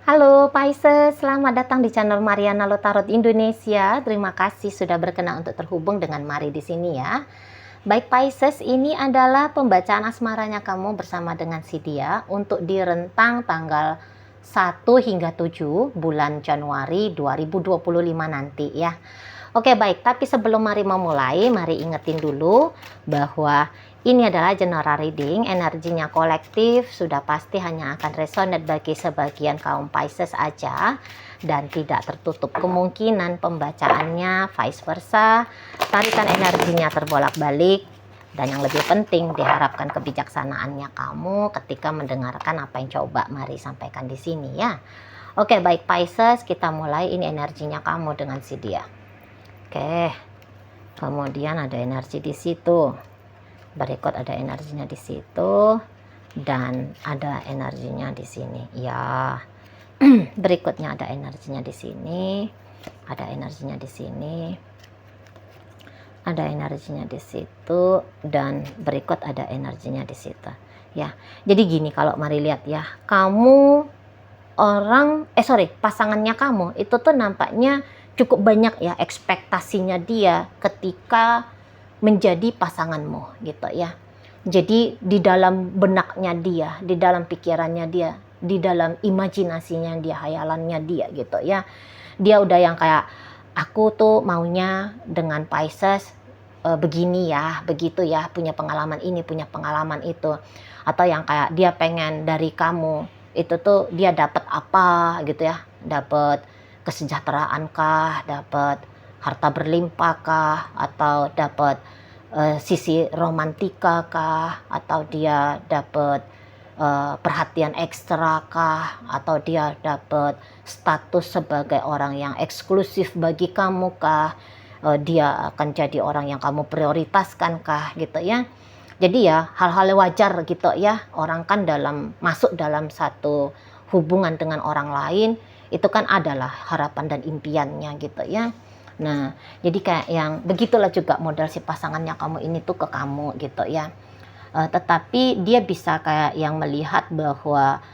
Halo Pisces, selamat datang di channel Mariana Lotarot Indonesia. Terima kasih sudah berkenan untuk terhubung dengan Mari di sini ya. Baik Pisces, ini adalah pembacaan asmaranya kamu bersama dengan si dia untuk di rentang tanggal 1 hingga 7 bulan Januari 2025 nanti ya. Oke baik, tapi sebelum Mari memulai, mari ingetin dulu bahwa ini adalah general reading, energinya kolektif, sudah pasti hanya akan resonate bagi sebagian kaum Pisces aja dan tidak tertutup kemungkinan pembacaannya vice versa, tarikan energinya terbolak-balik, dan yang lebih penting diharapkan kebijaksanaannya kamu ketika mendengarkan apa yang coba Mari sampaikan di sini ya. Oke baik Pisces, kita mulai. Ini energinya kamu dengan si dia. Oke, kemudian ada energi di situ. Berikut ada energinya di situ dan ada energinya di sini. Ya, berikutnya ada energinya di sini, ada energinya di sini, ada energinya di situ, dan berikut ada energinya di situ. Ya, jadi gini kalau Mari lihat ya, kamu pasangannya kamu itu tuh nampaknya cukup banyak ya ekspektasinya dia ketika menjadi pasanganmu gitu ya. Jadi di dalam benaknya dia, di dalam pikirannya dia, di dalam imajinasinya dia, hayalannya dia gitu ya. Dia udah yang kayak, aku tuh maunya dengan Pisces begini ya, begitu ya, punya pengalaman ini, punya pengalaman itu. Atau yang kayak dia pengen dari kamu itu tuh dia dapat apa gitu ya, dapat kesejahteraan kah, dapat harta berlimpah kah, atau dapat sisi romantika kah, atau dia dapat perhatian ekstra kah, atau dia dapat status sebagai orang yang eksklusif bagi kamu kah, dia akan jadi orang yang kamu prioritaskan kah gitu ya. Jadi ya hal-hal wajar gitu ya, orang kan masuk dalam satu hubungan dengan orang lain itu kan adalah harapan dan impiannya gitu ya. Nah jadi kayak yang begitulah juga modal si pasangannya kamu ini tuh ke kamu gitu ya. Tetapi dia bisa kayak yang melihat bahwa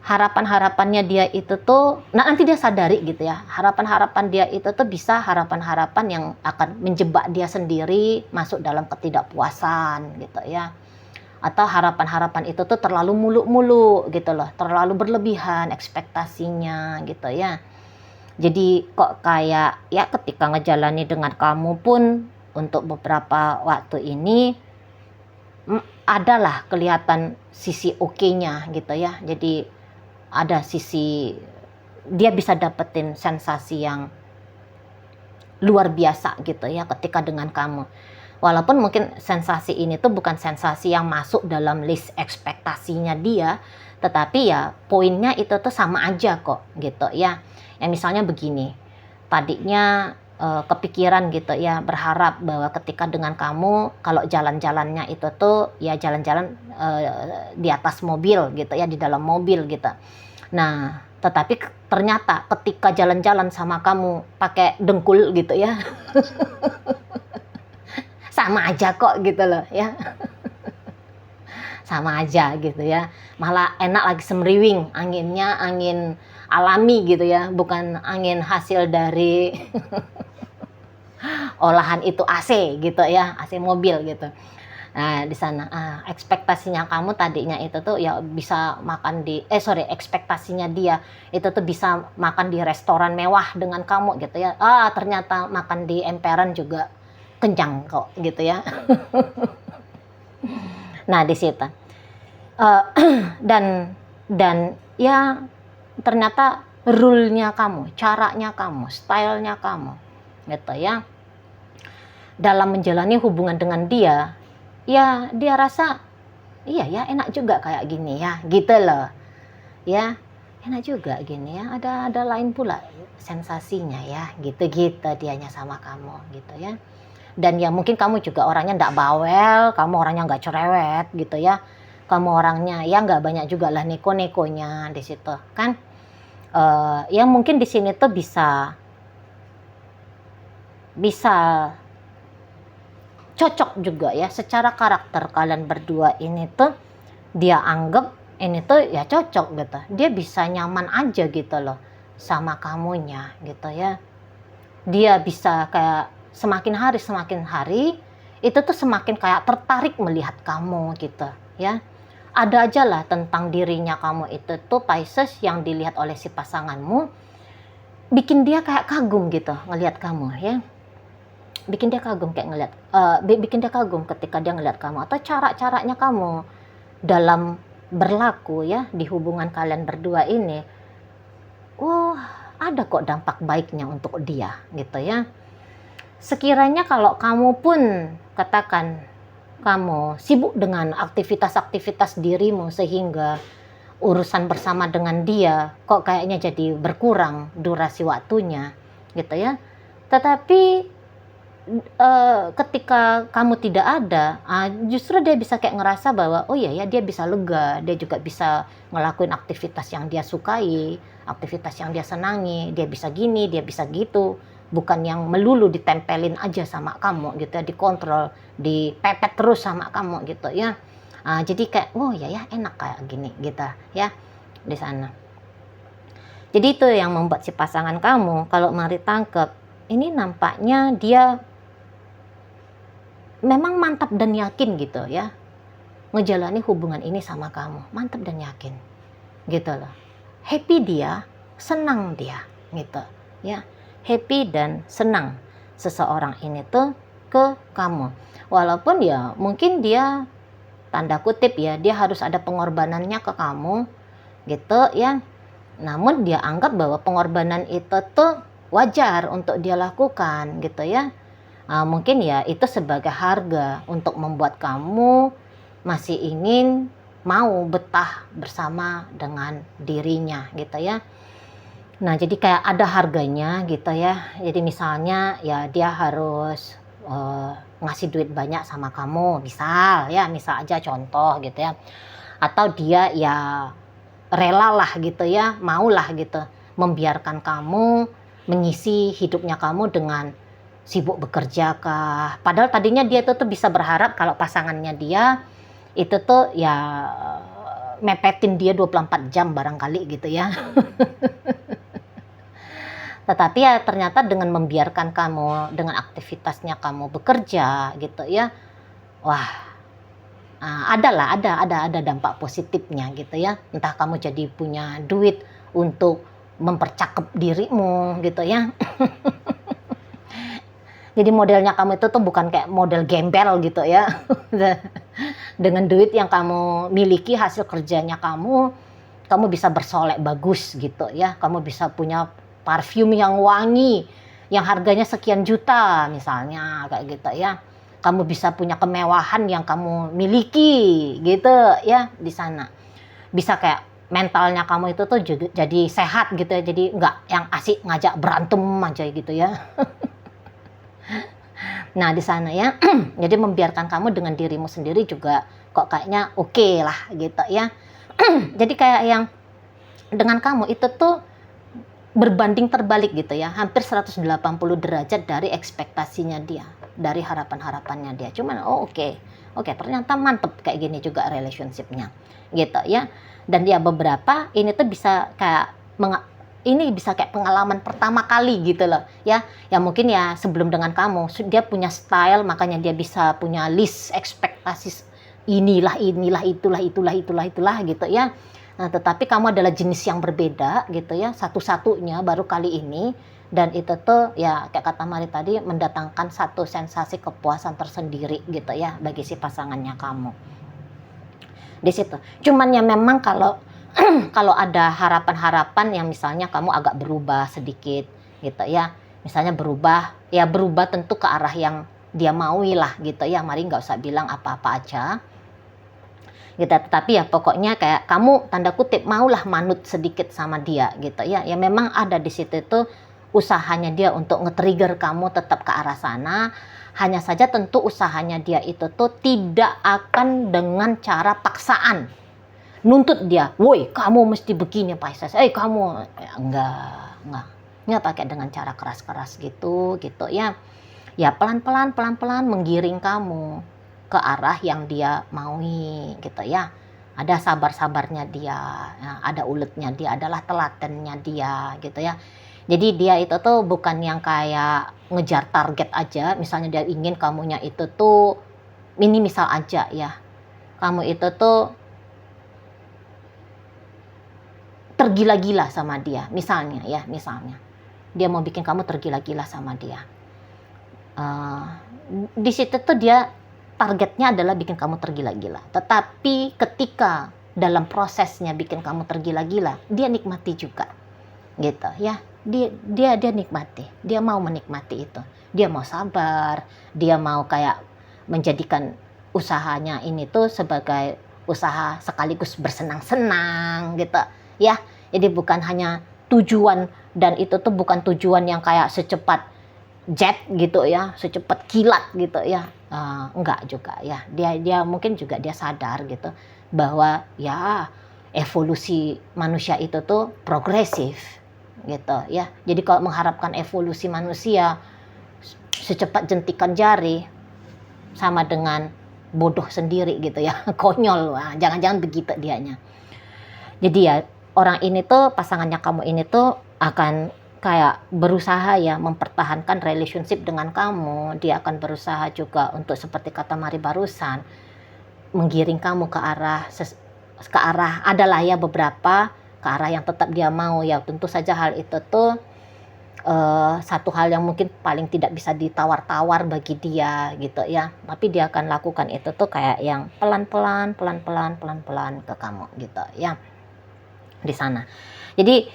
harapan-harapannya dia itu tuh, nah nanti dia sadari gitu ya, harapan-harapan dia itu tuh bisa harapan-harapan yang akan menjebak dia sendiri masuk dalam ketidakpuasan gitu ya. Atau harapan-harapan itu tuh terlalu muluk-muluk gitu loh, terlalu berlebihan ekspektasinya gitu ya. Jadi kok kayak ya ketika ngejalani dengan kamu pun untuk beberapa waktu ini adalah kelihatan sisi oke-nya gitu ya. Jadi ada sisi dia bisa dapetin sensasi yang luar biasa gitu ya ketika dengan kamu. Walaupun mungkin sensasi ini tuh bukan sensasi yang masuk dalam list ekspektasinya dia, tetapi ya poinnya itu tuh sama aja kok gitu ya. Yang misalnya begini, tadinya kepikiran gitu ya, berharap bahwa ketika dengan kamu kalau jalan-jalannya itu tuh ya jalan-jalan di atas mobil gitu ya, di dalam mobil gitu. Nah tetapi ternyata ketika jalan-jalan sama kamu pakai dengkul gitu ya, sama aja kok gitu loh ya, sama aja gitu ya, malah enak lagi semriwing, anginnya angin alami gitu ya, bukan angin hasil dari olahan itu AC gitu ya, AC mobil gitu. Nah di sana ekspektasinya kamu tadinya itu tuh ya bisa makan ekspektasinya dia itu tuh bisa makan di restoran mewah dengan kamu gitu ya, ternyata makan di emperan juga kenyang kok gitu ya. Nah di situ dan ya ternyata rule-nya kamu, caranya kamu, stylenya kamu gitu ya dalam menjalani hubungan dengan dia. Ya dia rasa iya ya enak juga kayak gini ya gitu loh ya, enak juga gini ya, ada lain pula sensasinya ya gitu-gitu dianya sama kamu gitu ya. Dan ya mungkin kamu juga orangnya ndak bawel, kamu orangnya nggak cerewet gitu ya, kamu orangnya ya nggak banyak juga lah neko-nekonya di situ kan. Ya mungkin di sini tuh bisa cocok juga ya secara karakter kalian berdua ini tuh, dia anggap ini tuh ya cocok gitu. Dia bisa nyaman aja gitu loh sama kamunya gitu ya. Dia bisa kayak semakin hari itu tuh semakin kayak tertarik melihat kamu gitu ya. Ada aja lah tentang dirinya kamu itu tuh Pisces yang dilihat oleh si pasanganmu, bikin dia kayak kagum gitu ngelihat kamu ya. Bikin dia kagum kayak ngelihat, bikin dia kagum ketika dia ngelihat kamu, atau cara-caranya kamu dalam berlaku ya di hubungan kalian berdua ini. Oh, ada kok dampak baiknya untuk dia gitu ya. Sekiranya kalau kamu pun katakan kamu sibuk dengan aktivitas-aktivitas dirimu sehingga urusan bersama dengan dia kok kayaknya jadi berkurang durasi waktunya gitu ya. Tetapi ketika kamu tidak ada, justru dia bisa kayak ngerasa bahwa oh iya ya, dia bisa lega, dia juga bisa ngelakuin aktivitas yang dia sukai, aktivitas yang dia senangi, dia bisa gini, dia bisa gitu, bukan yang melulu ditempelin aja sama kamu gitu ya, dikontrol, dipepet terus sama kamu gitu ya. Jadi kayak oh iya ya, enak kayak gini gitu ya di sana. Jadi itu yang membuat si pasangan kamu kalau mari tangkep ini nampaknya dia memang mantap dan yakin gitu ya ngejalani hubungan ini sama kamu, mantap dan yakin gitu loh. Happy dia, senang dia gitu ya. Happy dan senang seseorang ini tuh ke kamu, walaupun ya mungkin dia tanda kutip ya, dia harus ada pengorbanannya ke kamu gitu ya. Namun dia anggap bahwa pengorbanan itu tuh wajar untuk dia lakukan gitu ya. Mungkin ya itu sebagai harga untuk membuat kamu masih ingin mau betah bersama dengan dirinya gitu ya. Nah jadi kayak ada harganya gitu ya. Jadi misalnya ya dia harus ngasih duit banyak sama kamu, misal aja contoh gitu ya. Atau dia ya rela lah gitu ya, maulah gitu membiarkan kamu mengisi hidupnya kamu dengan sibuk bekerja kah. Padahal tadinya dia tuh bisa berharap kalau pasangannya dia itu tuh ya mepetin dia 24 jam barangkali gitu ya. Tetapi ya ternyata dengan membiarkan kamu dengan aktivitasnya kamu bekerja gitu ya. Wah, ada dampak positifnya gitu ya. Entah kamu jadi punya duit untuk mempercakap dirimu gitu ya. Jadi modelnya kamu itu tuh bukan kayak model gembel gitu ya. Dengan duit yang kamu miliki hasil kerjanya kamu bisa bersolek bagus gitu ya. Kamu bisa punya parfum yang wangi yang harganya sekian juta misalnya kayak gitu ya. Kamu bisa punya kemewahan yang kamu miliki gitu ya di sana. Bisa kayak mentalnya kamu itu tuh jadi sehat gitu ya. Jadi nggak yang asik ngajak berantem aja gitu ya. Nah di sana ya, jadi membiarkan kamu dengan dirimu sendiri juga kok kayaknya oke lah gitu ya. Jadi kayak yang dengan kamu itu tuh berbanding terbalik gitu ya, hampir 180 derajat dari ekspektasinya dia, dari harapan-harapannya dia. Cuman oke, ternyata mantep kayak gini juga relationship-nya gitu ya. Dan dia beberapa ini tuh bisa kayak ini bisa kayak pengalaman pertama kali gitu loh ya. Ya mungkin ya sebelum dengan kamu dia punya style, makanya dia bisa punya list ekspektasi inilah itulah gitu ya. Nah, tetapi kamu adalah jenis yang berbeda gitu ya, satu-satunya baru kali ini, dan itu tuh ya kayak kata Mari tadi mendatangkan satu sensasi kepuasan tersendiri gitu ya bagi si pasangannya kamu. Di situ. Cuman ya memang kalau kalau ada harapan-harapan yang misalnya kamu agak berubah sedikit gitu ya, misalnya berubah tentu ke arah yang dia maui lah gitu ya. Mari nggak usah bilang apa-apa aja gitu, tetapi ya pokoknya kayak kamu tanda kutip maulah manut sedikit sama dia gitu ya. Ya memang ada di situ tuh usahanya dia untuk nge-trigger kamu tetap ke arah sana. Hanya saja tentu usahanya dia itu tuh tidak akan dengan cara paksaan nuntut dia, woi kamu mesti begini Pisces, kamu enggak pakai dengan cara keras-keras gitu ya. Ya pelan-pelan menggiring kamu ke arah yang dia maui gitu ya. ada sabar-sabarnya dia, ada uletnya dia, adalah telatennya dia gitu ya. Jadi dia itu tuh bukan yang kayak ngejar target aja, misalnya dia ingin kamunya itu tuh, ini misal aja ya, kamu itu tuh tergila-gila sama dia, misalnya ya, misalnya dia mau bikin kamu tergila-gila sama dia. Di situ tuh dia targetnya adalah bikin kamu tergila-gila. Tetapi ketika dalam prosesnya bikin kamu tergila-gila, dia nikmati juga, gitu ya. Dia nikmati, dia mau menikmati itu. Dia mau sabar, dia mau kayak menjadikan usahanya ini tuh sebagai usaha sekaligus bersenang-senang, gitu ya. Jadi bukan hanya tujuan, dan itu tuh bukan tujuan yang kayak secepat jet gitu ya, secepat kilat gitu ya. Enggak juga ya. Dia mungkin juga dia sadar gitu bahwa ya evolusi manusia itu tuh progresif gitu ya. Jadi kalau mengharapkan evolusi manusia secepat jentikan jari sama dengan bodoh sendiri gitu ya. Konyol. Jangan-jangan begitu dianya. Jadi ya orang ini tuh, pasangannya kamu ini tuh akan kayak berusaha ya mempertahankan relationship dengan kamu. Dia akan berusaha juga untuk, seperti kata Mari barusan, menggiring kamu ke arah adalah ya beberapa ke arah yang tetap dia mau ya. Tentu saja hal itu tuh satu hal yang mungkin paling tidak bisa ditawar-tawar bagi dia gitu ya. Tapi dia akan lakukan itu tuh kayak yang pelan-pelan ke kamu gitu ya, di sana. Jadi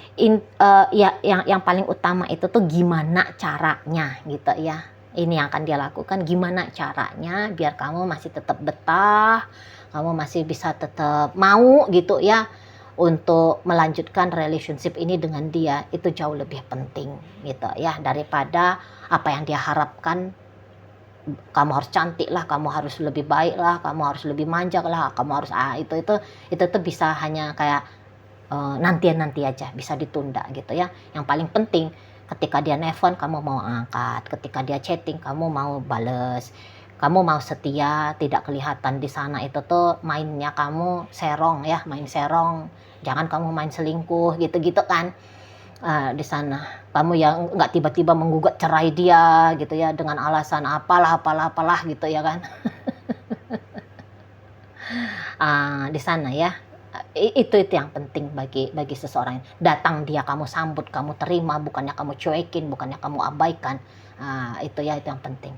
ya yang paling utama itu tuh gimana caranya gitu ya. Ini yang akan dia lakukan, gimana caranya biar kamu masih tetap betah, kamu masih bisa tetap mau gitu ya untuk melanjutkan relationship ini dengan dia. Itu jauh lebih penting gitu ya, daripada apa yang dia harapkan. Kamu harus cantik lah, kamu harus lebih baik lah, kamu harus lebih manja lah, kamu harus itu tuh bisa hanya kayak nanti aja, bisa ditunda gitu ya. Yang paling penting ketika dia nelfon kamu mau angkat, ketika dia chatting kamu mau bales, kamu mau setia, tidak kelihatan di sana. Itu tuh mainnya kamu serong ya, main serong. Jangan kamu main selingkuh gitu-gitu kan. Di sana kamu yang nggak tiba-tiba menggugat cerai dia gitu ya dengan alasan apalah gitu ya kan. Di sana ya. Itu yang penting bagi seseorang. Datang dia kamu sambut, kamu terima, bukannya kamu cuekin, bukannya kamu abaikan. Itu ya, itu yang penting.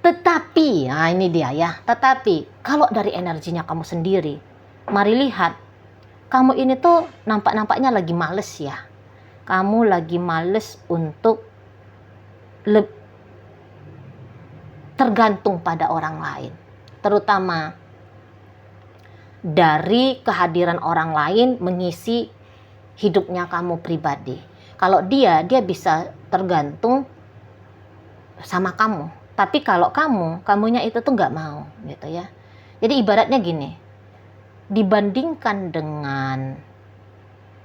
Tetapi ini dia ya, tetapi kalau dari energinya kamu sendiri, mari lihat, kamu ini tuh nampaknya lagi males ya. Kamu lagi males untuk tergantung pada orang lain, terutama dari kehadiran orang lain mengisi hidupnya kamu pribadi. Kalau dia bisa tergantung sama kamu. Tapi kalau kamunya itu tuh nggak mau gitu ya. Jadi ibaratnya gini, dibandingkan dengan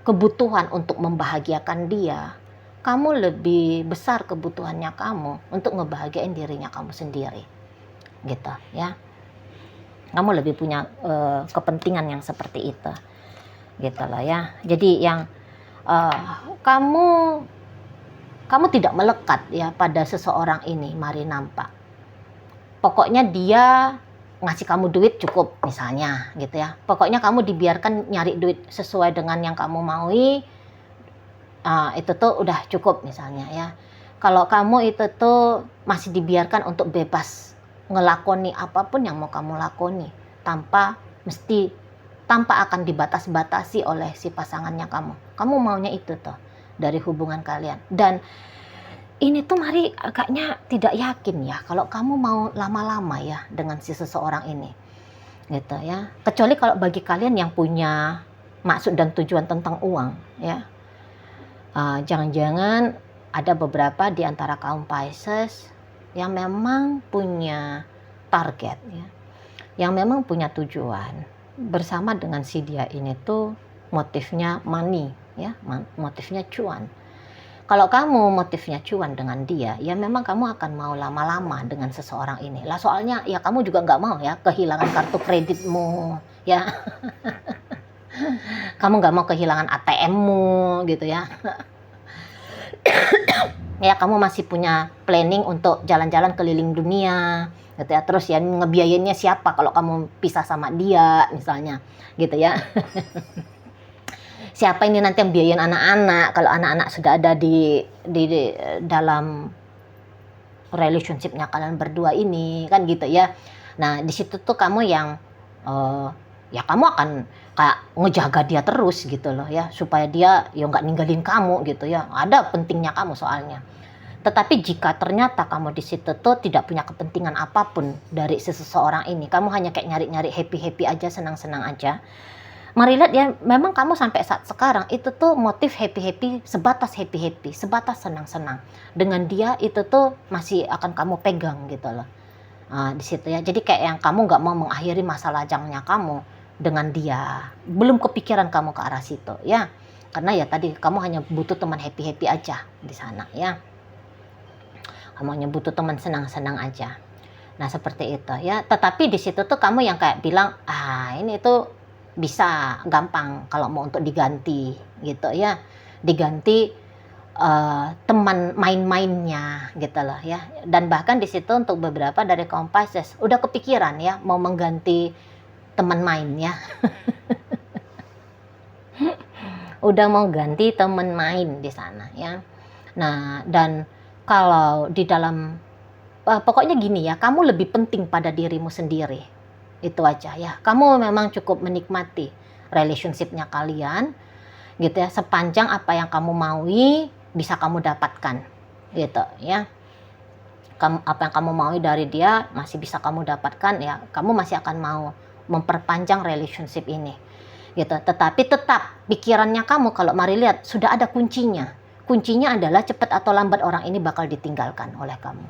kebutuhan untuk membahagiakan dia, kamu lebih besar kebutuhannya kamu untuk ngebahagiain dirinya kamu sendiri. Gitu ya. Kamu lebih punya kepentingan yang seperti itu, gitu loh ya. Jadi yang kamu tidak melekat ya pada seseorang ini, mari nampak. Pokoknya dia ngasih kamu duit cukup misalnya, gitu ya. Pokoknya kamu dibiarkan nyari duit sesuai dengan yang kamu maui, itu tuh udah cukup misalnya ya. Kalau kamu itu tuh masih dibiarkan untuk bebas ngelakoni apapun yang mau kamu lakoni tanpa akan dibatas-batasi oleh si pasangannya kamu maunya itu tuh dari hubungan kalian. Dan ini tuh mari agaknya tidak yakin ya kalau kamu mau lama-lama ya dengan si seseorang ini gitu ya, kecuali kalau bagi kalian yang punya maksud dan tujuan tentang uang ya. Jangan-jangan ada beberapa di antara kaum Pisces yang memang punya target ya, yang memang punya tujuan bersama dengan si dia ini tuh motifnya money ya, motifnya cuan. Kalau kamu motifnya cuan dengan dia, ya memang kamu akan mau lama-lama dengan seseorang ini lah. Soalnya ya kamu juga nggak mau ya kehilangan kartu kreditmu ya. Kamu nggak mau kehilangan ATM-mu gitu ya. Ya kamu masih punya planning untuk jalan-jalan keliling dunia gitu ya. Terus ya ngebiayainnya siapa kalau kamu pisah sama dia misalnya gitu ya. Siapa ini nanti yang biayain anak-anak kalau anak-anak sudah ada di dalam relationship-nya kalian berdua ini kan gitu ya. Nah di situ tuh kamu yang ya kamu akan kayak ngejaga dia terus gitu loh ya, supaya dia ya nggak ninggalin kamu gitu ya. Ada pentingnya kamu soalnya. Tetapi jika ternyata kamu di situ tuh tidak punya kepentingan apapun dari seseorang ini, kamu hanya kayak nyari-nyari happy-happy aja, senang-senang aja. Mari lihat ya, memang kamu sampai saat sekarang itu tuh motif happy-happy, sebatas senang-senang. Dengan dia itu tuh masih akan kamu pegang gitu loh. Di situ ya. Jadi kayak yang kamu nggak mau mengakhiri masa lajangnya kamu dengan dia. Belum kepikiran kamu ke arah situ ya. Karena ya tadi kamu hanya butuh teman happy-happy aja di sana ya. Kamu hanya butuh teman senang-senang aja. Nah seperti itu ya. Tetapi di situ tuh kamu yang kayak bilang, ini tuh bisa gampang kalau mau untuk diganti gitu ya. Diganti teman main-mainnya gitu loh ya. Dan bahkan di situ untuk beberapa dari kaum Pisces udah kepikiran ya mau mengganti teman mainnya. Udah mau ganti teman main di sana ya. Nah dan kalau di dalam pokoknya gini ya, kamu lebih penting pada dirimu sendiri. Itu aja ya. Kamu memang cukup menikmati relationship-nya kalian gitu ya, sepanjang apa yang kamu maui bisa kamu dapatkan gitu ya. Apa yang kamu maui dari dia masih bisa kamu dapatkan ya, kamu masih akan mau memperpanjang relationship ini gitu. Tetapi tetap pikirannya kamu kalau mari lihat sudah ada kuncinya. Kuncinya adalah cepat atau lambat orang ini bakal ditinggalkan oleh kamu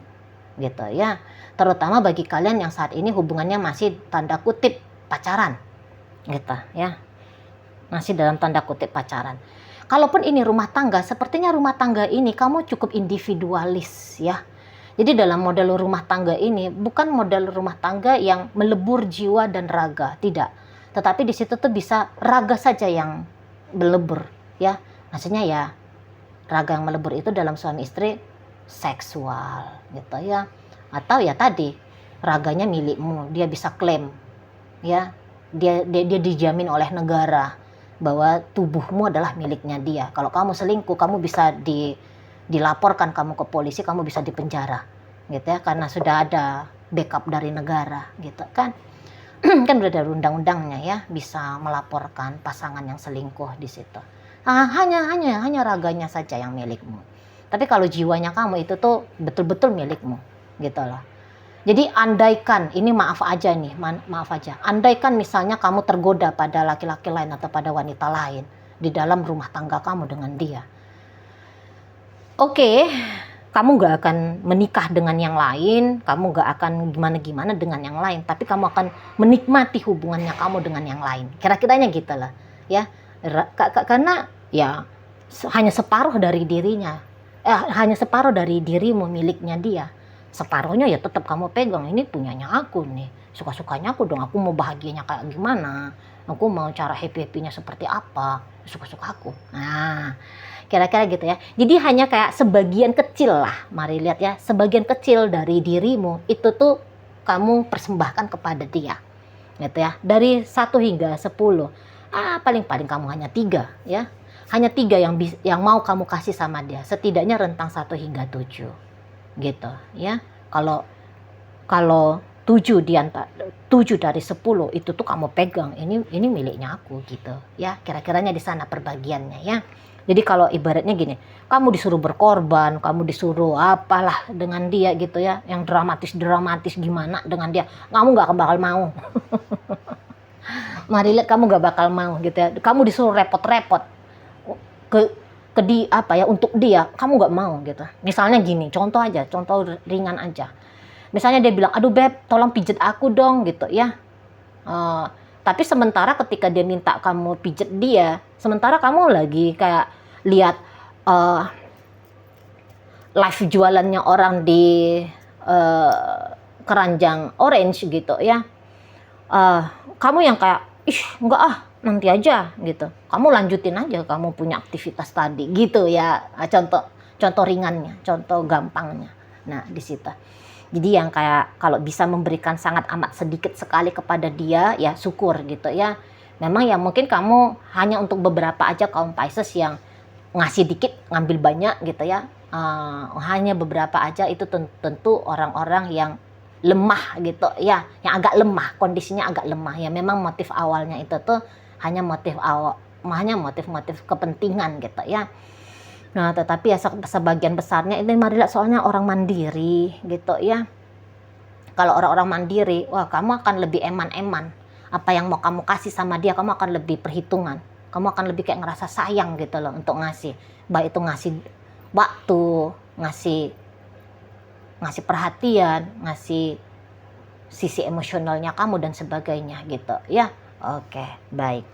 gitu ya. Terutama bagi kalian yang saat ini hubungannya masih tanda kutip pacaran gitu ya. Masih dalam tanda kutip pacaran. Kalaupun ini rumah tangga, sepertinya rumah tangga ini kamu cukup individualis ya. Jadi dalam model rumah tangga ini bukan model rumah tangga yang melebur jiwa dan raga, tidak. Tetapi di situ tuh bisa raga saja yang melebur ya. Maksudnya ya raga yang melebur itu dalam suami istri seksual gitu ya. Atau ya tadi raganya milikmu, dia bisa klaim ya. Dia dijamin oleh negara bahwa tubuhmu adalah miliknya dia. Kalau kamu selingkuh, kamu bisa dilaporkan kamu ke polisi, kamu bisa dipenjara gitu ya, karena sudah ada backup dari negara gitu kan. Kan udah ada undang-undangnya ya, bisa melaporkan pasangan yang selingkuh di situ. Hanya raganya saja yang milikmu. Tapi kalau jiwanya kamu itu tuh betul-betul milikmu gitu loh. Jadi andaikan, ini maaf aja, andaikan misalnya kamu tergoda pada laki-laki lain atau pada wanita lain di dalam rumah tangga kamu dengan dia. Oke, kamu gak akan menikah dengan yang lain, kamu gak akan gimana-gimana dengan yang lain, tapi kamu akan menikmati hubungannya kamu dengan yang lain. Kira-kiranya gitu lah ya. Karena ya hanya separuh dari dirinya, hanya separuh dari dirimu miliknya dia. Separuhnya ya tetap kamu pegang, ini punyanya aku nih, suka-sukanya aku dong, aku mau bahagianya kayak gimana, aku mau cara happy-happynya seperti apa, suka-suka aku. Nah kira-kira gitu ya. Jadi hanya kayak sebagian kecil lah, mari lihat ya, sebagian kecil dari dirimu itu tuh kamu persembahkan kepada dia gitu ya. Dari 1 hingga 10, paling-paling kamu hanya 3 ya, hanya 3 yang mau kamu kasih sama dia, setidaknya rentang 1 hingga 7 gitu ya. Kalau 7 dari 10 itu tuh kamu pegang, ini miliknya aku gitu ya. Kira-kiranya di sana perbagiannya ya. Jadi kalau ibaratnya gini, kamu disuruh berkorban, kamu disuruh apalah dengan dia gitu ya, yang dramatis gimana dengan dia, kamu gak bakal mau. Mari lihat, kamu gak bakal mau gitu ya. Kamu disuruh repot-repot untuk dia, kamu gak mau gitu. Misalnya gini, contoh ringan aja. Misalnya dia bilang, aduh beb, tolong pijet aku dong gitu ya. Tapi sementara ketika dia minta kamu pijet dia, sementara kamu lagi kayak lihat live jualannya orang di keranjang orange gitu ya. Kamu yang kayak, enggak nanti aja gitu. Kamu lanjutin aja, kamu punya aktivitas tadi gitu ya. Contoh ringannya, contoh gampangnya. Nah, di situ. Jadi yang kayak kalau bisa memberikan sangat amat sedikit sekali kepada dia, ya syukur gitu ya. Memang ya mungkin kamu hanya untuk beberapa aja kaum Pisces yang ngasih dikit ngambil banyak gitu ya. Hanya beberapa aja itu tentu orang-orang yang lemah gitu ya, yang agak lemah, kondisinya agak lemah ya. Memang motif awalnya itu tuh hanya motif kepentingan gitu ya. Nah, tetapi ya sebagian besarnya ini Mari lihat soalnya orang mandiri gitu ya. Kalau orang-orang mandiri, wah kamu akan lebih eman-eman. Apa yang mau kamu kasih sama dia, kamu akan lebih perhitungan. Kamu akan lebih kayak ngerasa sayang gitu loh untuk ngasih. Baik itu ngasih waktu, ngasih perhatian, ngasih sisi emosionalnya kamu dan sebagainya gitu ya. Oke, baik.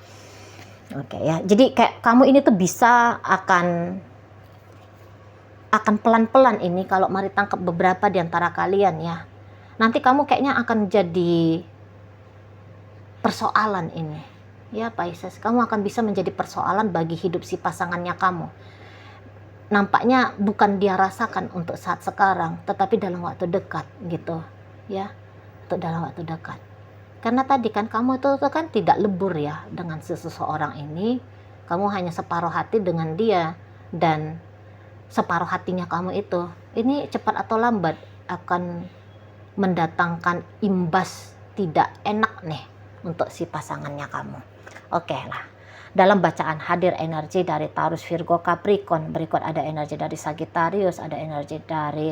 Oke ya. Jadi kayak kamu ini tuh bisa akan pelan-pelan ini kalau Mari tangkap beberapa di antara kalian ya. Nanti kamu kayaknya akan jadi persoalan ini. Ya Pisces, kamu akan bisa menjadi persoalan bagi hidup si pasangannya kamu. Nampaknya bukan dia rasakan untuk saat sekarang, tetapi dalam waktu dekat gitu ya. Untuk dalam waktu dekat. Karena tadi kan kamu itu kan tidak lebur ya dengan seseorang ini. Kamu hanya separuh hati dengan dia, dan separuh hatinya kamu itu ini cepat atau lambat akan mendatangkan imbas tidak enak nih untuk si pasangannya kamu. Oke lah. Dalam bacaan hadir energi dari Taurus, Virgo, Capricorn. Berikut ada energi dari Sagittarius, ada energi dari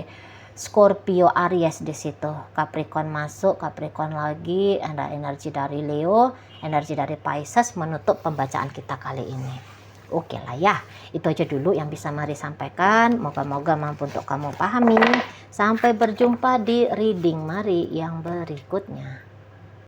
Scorpio, Aries di situ. Capricorn masuk, Capricorn lagi, ada energi dari Leo, energi dari Pisces menutup pembacaan kita kali ini. Oke lah ya, itu aja dulu yang bisa Mari sampaikan. Moga-moga mampu untuk kamu pahami. Sampai berjumpa di reading Mari yang berikutnya.